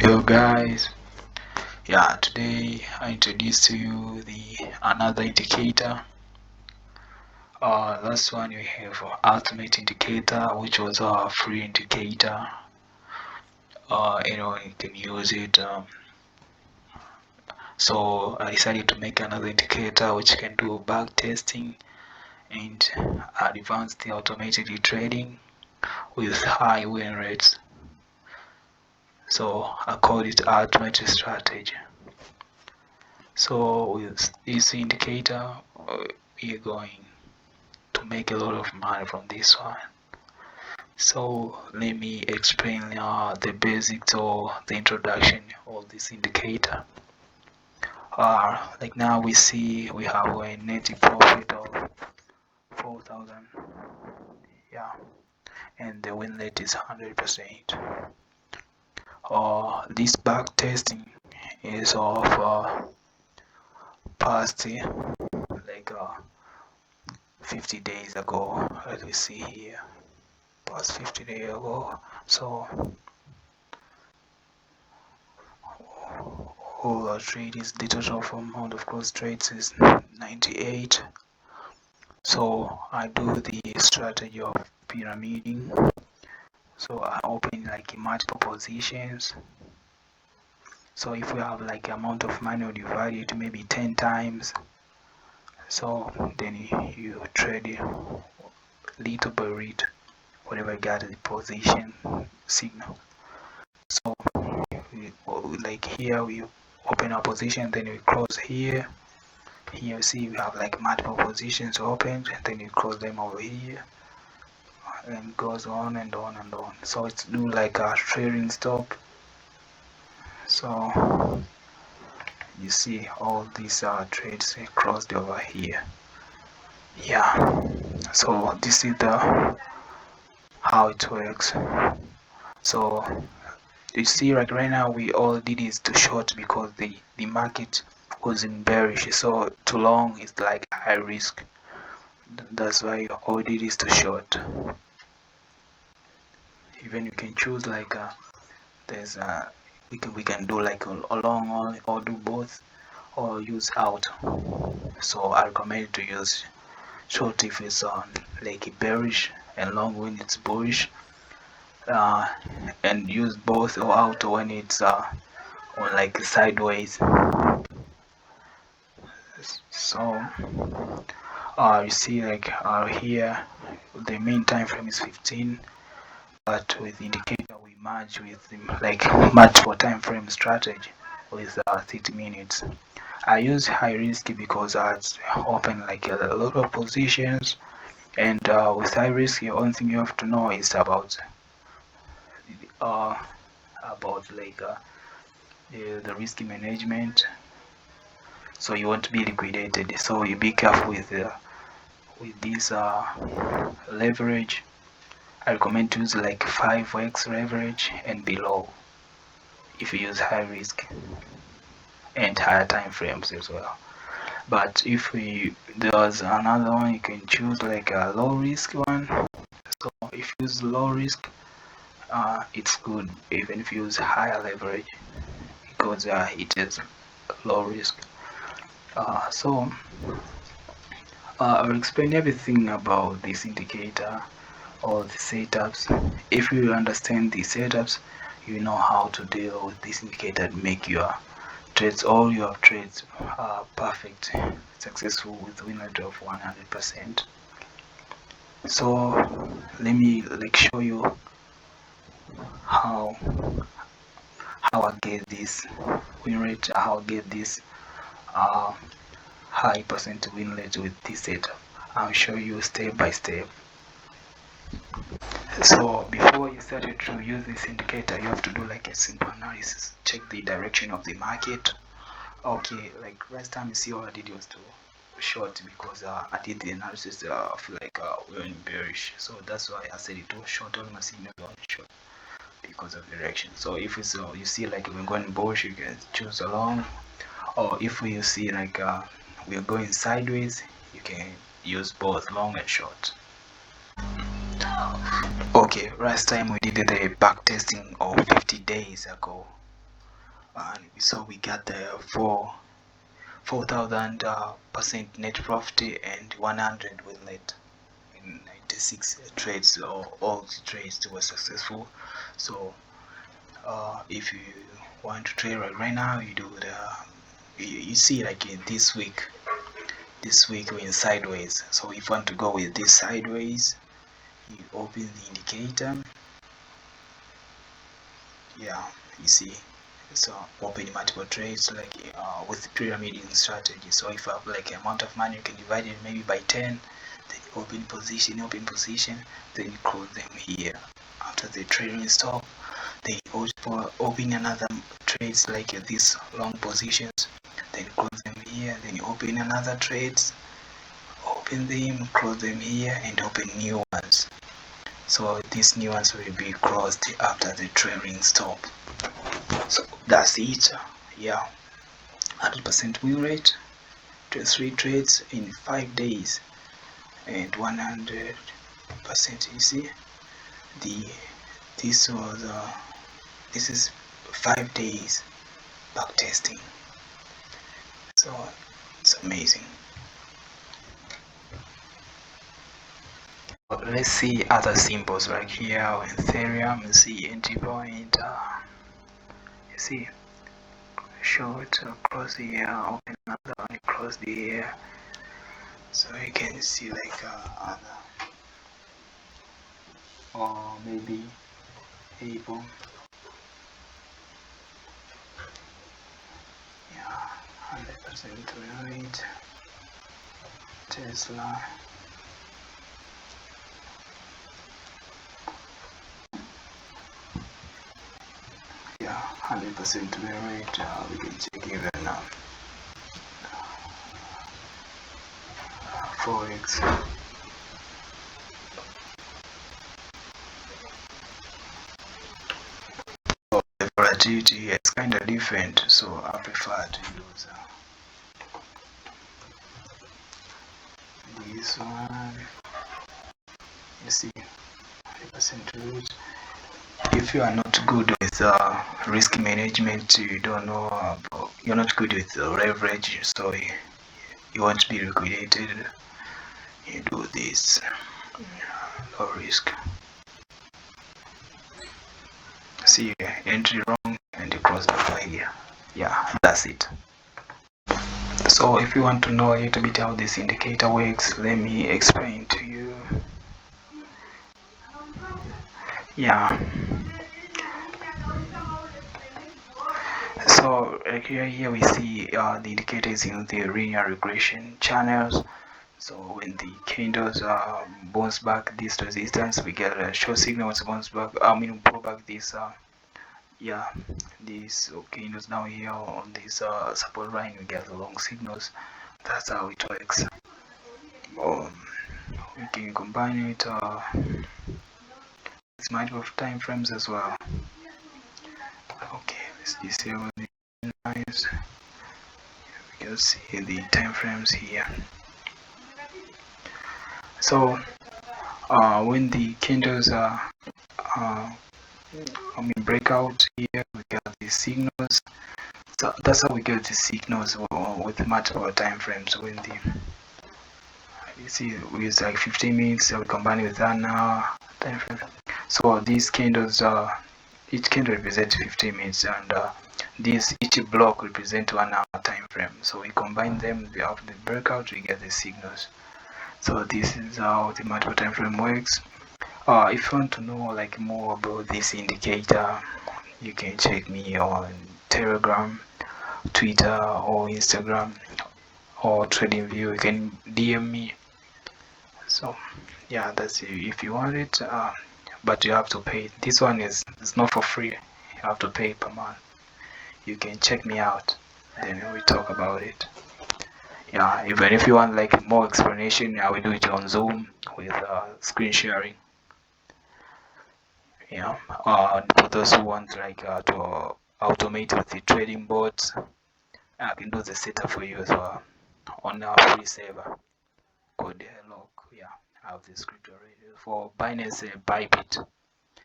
Hello guys, today I introduce to you the another indicator. Last one we have ultimate indicator, which was a free indicator. You can use it. So I decided to make another indicator which can do back testing and advanced automated trading with high win rates. So I call it ultimate strategy. So with this indicator, we are going to make a lot of money from this one. So let me explain the basics or the introduction of this indicator. Like now we see we have a net profit of 4,000, and the win rate is 100%. This back testing is of past like 50 days ago. Let me see here, past 50 days ago. So all our trade is the total amount of cross trades is 98. So I do the strategy of pyramiding. So I open like multiple positions. So if we have like amount of money, you divide it maybe 10 times. So then you trade little by little, whatever you got the position signal. So like here we open our position, then we close here. Here you see we have like multiple positions opened, and then you close them over here, and it goes on and on and on. So it's do like a trailing stop. So you see all these trades crossed over here. So this is the how it works. So you see, like right now we all did is to short because the market was in bearish, so too long is like high risk. That's why all we did is to short. Even you can choose like there's we can do like a long or do both or use out. So I recommend to use short if it's on like bearish, and long when it's bullish, and use both or out when it's on like sideways. So you see like here the main time frame is 15, but with indicator we merge with like multiple time frame strategy with 30 minutes. I use high risk because it's open like a lot of positions, and with high risk the only thing you have to know is about like the risk management. So you want to be liquidated, so you be careful with this leverage. I recommend to use like 5x leverage and below if you use high risk and higher time frames as well. But if there's another one, you can choose like a low risk one. So if you use low risk, it's good even if you use higher leverage because it is low risk. So I'll explain everything about this indicator, all the setups. If you understand the setups, you know how to deal with this indicator and make your trades, all your trades, perfect, successful with win rate of 100%. So let me like show you how I get this win rate, how I get this high percent win rate with this setup. I'll show you step by step. So before you started to use this indicator, you have to do like a simple analysis. Check the direction of the market. Okay, like last time you see what I did was to short because I did the analysis of like we're in bearish. So that's why I said it was short, almost short because of direction. So if it's you see like we're going bullish, you can choose a long. Or if you see like we're going sideways, you can use both long and short. Okay, last time we did the back testing of 50 days ago. and so we got the 4,000% net profit and 100 with net. In 96 trades, or all the trades were successful. So if you want to trade right now, you do you see, like in this week we're in sideways. So if you want to go with this sideways, you open the indicator. Yeah, you see, so open multiple trades, like with pyramiding strategy. So if you have like amount of money, you can divide it maybe by 10, then open position, then close them here. After the trading stop, then open another trades like these long positions, then close them here, then open another trades, open them, close them here, and open new ones. So these new ones will be closed after the trading stop. So that's it. Yeah, 100% win rate, 3 trades in 5 days, and 100%. You see, this is 5 days back testing. So it's amazing. Let's see other symbols like here on Ethereum. You see entry point. You see short across the year, open another one across the year. So you can see like other, or maybe Apple. Yeah, 100% rate. Tesla. Yeah, 100% rate. We can check even Forex. So the volatility is kind of different, so I prefer to use this one. You see, 100% rate. If you are not good with risk management, you don't know you're not good with leverage, so you won't be liquidated. You do this low risk. See, entry wrong and you cross the flag. Yeah, that's it. So if you want to know a little bit how this indicator works, let me explain to you. Yeah, so here we see the indicators in the linear regression channels. So when the candles bounce back this resistance, we get a short signal. Bounce back, pull back this these candles down here on this support line, we get the long signals. That's how it works. We can combine it with multiple time frames as well. Okay, let's disable the lines. We can see the time frames here. So when the candles breakout here, we get the signals. So that's how we get the signals with multiple time frames. When you see we use like 15 minutes, so we combine with 1 hour time frame. So these candles each candle represents 15 minutes, and each block represents 1 hour time frame. So we combine them after the breakout, we get the signals. So this is how the multiple time frame works. If you want to know like more about this indicator, you can check me on Telegram, Twitter, or Instagram, or TradingView. You can DM me. So yeah, that's it. If you want it, but you have to pay. This one it's not for free. You have to pay per month. You can check me out, then we talk about it. Yeah, even if you want like more explanation, I will do it on Zoom with screen sharing. Yeah, for those who want like to automate with the trading bots, I can do the setup for you as well on our free server called Hello. Yeah, I have the script already for Binance Bybit.